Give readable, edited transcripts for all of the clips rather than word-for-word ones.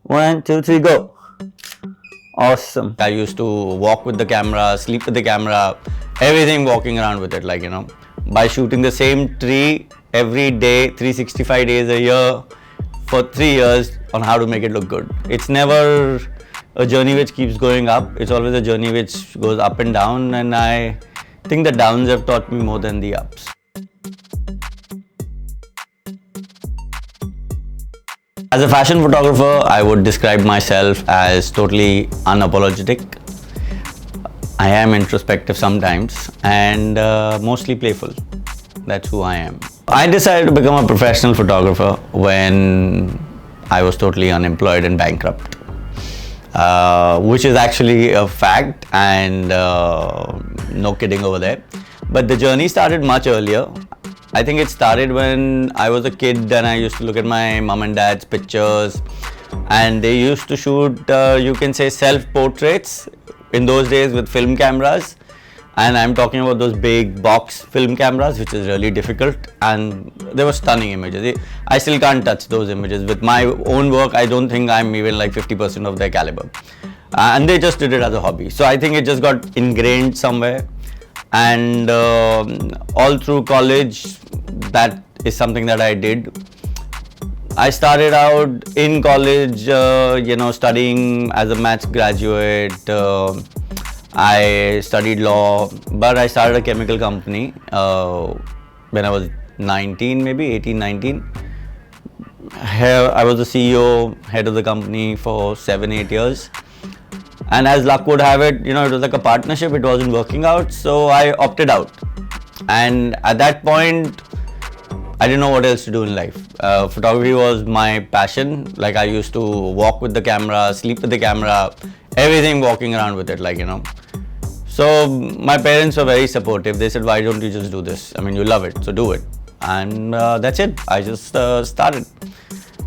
One, two, three, go. Awesome. I used to walk with the camera, sleep with the camera, everything walking around with it, like, by shooting the same tree every day, 365 days a year for 3 years on how to make it look good. It's never a journey which keeps going up. It's always a journey which goes up and down, and I think the downs have taught me more than the ups. As a fashion photographer, I would describe myself as totally unapologetic. I am introspective sometimes and mostly playful. That's who I am. I decided to become a professional photographer when I was totally unemployed and bankrupt, which is actually a fact, and no kidding over there. But the journey started much earlier. I think it started when I was a kid and I used to look at my mom and dad's pictures, and they used to shoot, you can say, self-portraits in those days with film cameras. And I'm talking about those big box film cameras, which is really difficult, and they were stunning images. I still can't touch those images. With my own work, I don't think I'm even like 50% of their caliber. And they just did it as a hobby. So I think it just got ingrained somewhere. And all through college, that is something that I did. I started out in college, studying as a maths graduate. I studied law, but I started a chemical company when I was 19, maybe 18, 19. Here, I was the CEO, head of the company for 7, 8 years. And as luck would have it, it was like a partnership. It wasn't working out, so I opted out. And at that point, I didn't know what else to do in life. Photography was my passion. Like, I used to walk with the camera, sleep with the camera, everything walking around with it, like, So my parents were very supportive. They said, why don't you just do this? I mean, you love it, so do it. And that's it. I just started.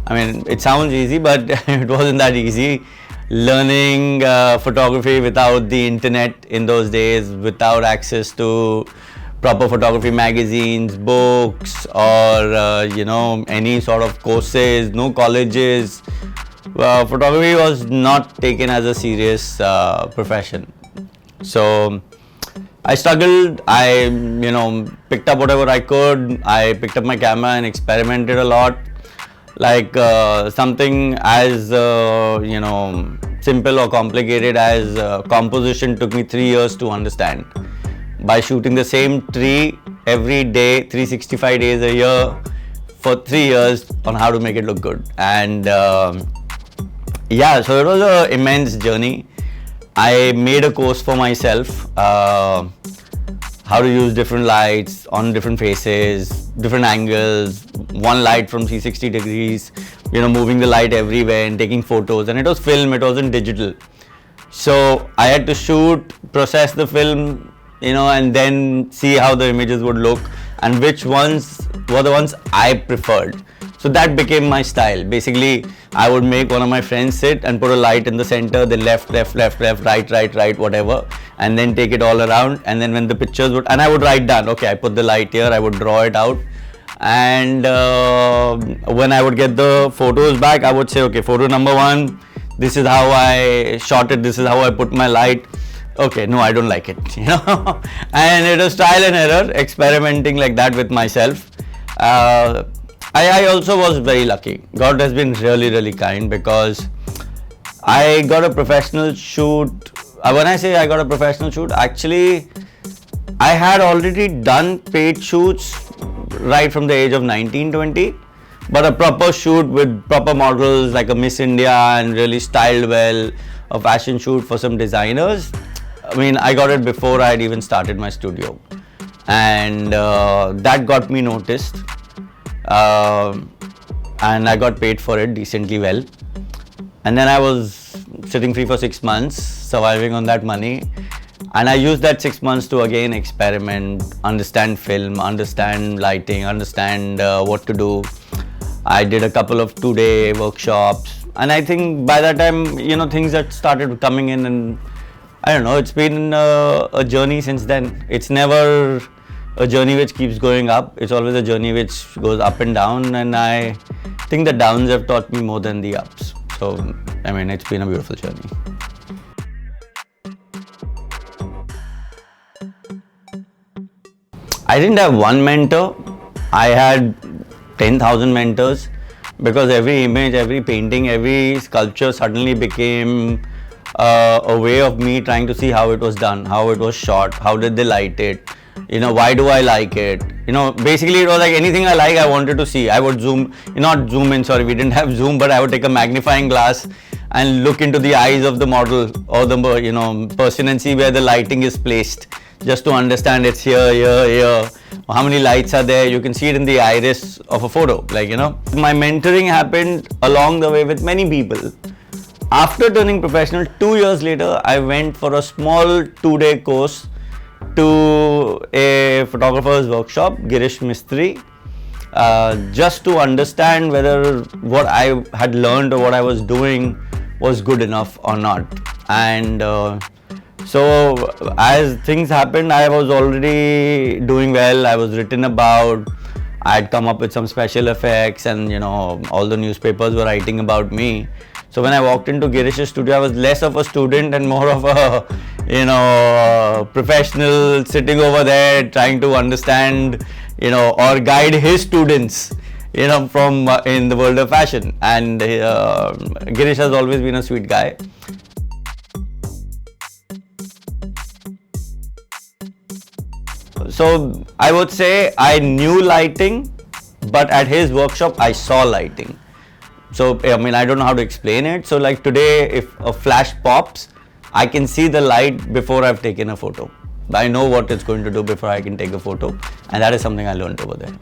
I mean, it sounds easy, but it wasn't that easy. Learning photography without the internet in those days, without access to proper photography magazines, books, or any sort of courses, no colleges. Photography was not taken as a serious profession. So I struggled. I picked up whatever I could. I picked up my camera and experimented a lot. Like something as simple or complicated as composition took me 3 years to understand. By shooting the same tree every day, 365 days a year for 3 years on how to make it look good. And so it was an immense journey. I made a course for myself, how to use different lights on different faces, different angles, one light from 360 degrees, moving the light everywhere and taking photos. And it was film, it wasn't digital. So I had to shoot, process the film, and then see how the images would look and which ones were the ones I preferred. So that became my style. Basically, I would make one of my friends sit and put a light in the center, then left, right, whatever, and then take it all around. And then when the pictures would, and I would write down, okay, I put the light here, I would draw it out. And when I would get the photos back, I would say, okay, photo number 1, this is how I shot it, this is how I put my light. Okay, no, I don't like it, And it was trial and error, experimenting like that with myself. I also was very lucky. God has been really, really kind, because I got a professional shoot. When I say I got a professional shoot, actually, I had already done paid shoots right from the age of 19, 20. But a proper shoot with proper models, like a Miss India, and really styled well, a fashion shoot for some designers. I mean, I got it before I had even started my studio. And that got me noticed. And I got paid for it decently well. And then I was sitting free for 6 months, surviving on that money. And I used that 6 months to again experiment, understand film, understand lighting, understand what to do. I did a couple of 2-day workshops. And I think by that time, things had started coming in, and I don't know, it's been a journey since then. It's never a journey which keeps going up. It's always a journey which goes up and down, and I think the downs have taught me more than the ups. So I mean, it's been a beautiful journey. I didn't have one mentor. I had 10,000 mentors, because every image, every painting, every sculpture suddenly became a way of me trying to see how it was done, how it was shot, how did they light it, why do I like it? Basically it was like anything I like, I wanted to see. I would not zoom in, sorry, we didn't have zoom, but I would take a magnifying glass and look into the eyes of the model or the person and see where the lighting is placed, just to understand it's here, here. How many lights are there? You can see it in the iris of a photo, My mentoring happened along the way with many people. After turning professional, 2 years later, I went for a small 2-day course to a photographer's workshop, Girish Mistry, just to understand whether what I had learned or what I was doing was good enough or not. And so as things happened, I was already doing well. I was written about. I had come up with some special effects, and all the newspapers were writing about me. So when I walked into Girish's studio, I was less of a student and more of a professional sitting over there trying to understand, or guide his students, from in the world of fashion. And Girish has always been a sweet guy. So I would say I knew lighting, but at his workshop I saw lighting. So I mean, I don't know how to explain it. So like today, if a flash pops, I can see the light before I've taken a photo. I know what it's going to do before I can take a photo, and that is something I learned over there.